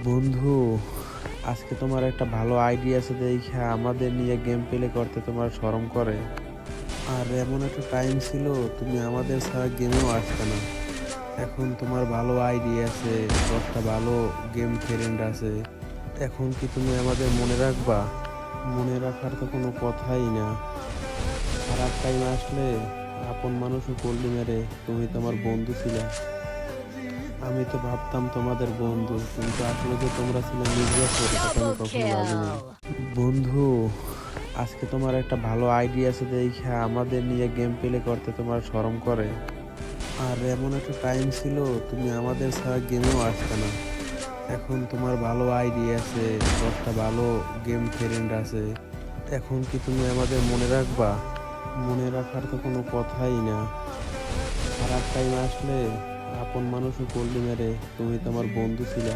বন্ধু, আজকে তোমার একটা ভালো আইডিয়া আছে দেখা আমাদের নিয়ে গেম প্লে করতে তোমার শরম করে। আর এমন একটা টাইম ছিল তুমি আমাদের ছাড়া গেমেও আসতে না। এখন তোমার ভালো আইডিয়া আছে, 10টা ভালো গেম ফ্রেন্ড আছে। এখন কি তুমি আমাদের মনে রাখবা? মনে রাখার তো কোনো কথাই না। খারাপ টাইম আসলে আপন মানুষও করলি মেরে, তুমি তোমার বন্ধু ছিলা। আমি তো ভাবতাম তোমাদের বন্ধু, কিন্তু আসলে যে তোমরা ছিলে নির্যাতক এটা তো আমি Double কখনো ভাবিনি। kill. বন্ধু, আজকে তোমার একটা ভালো আইডিয়া আছে দেখা আমাদের নিয়ে গেম প্লে করতে তোমার শরম করে। আর এমন একটা টাইম ছিল তুমি আমাদের ছাড়া গেমেও আসতে না। এখন তোমার ভালো আইডিয়া আছে, 10টা ভালো গেম ফ্রেন্ড আছে। এখন কি তুমি আমাদের মনে রাখবা? মনে রাখার তো কোনো কথাই না। খারাপ টাইম আসলে আপন মানুষও করলি মেরে, তুমি তোমার বন্ধু ছিলা।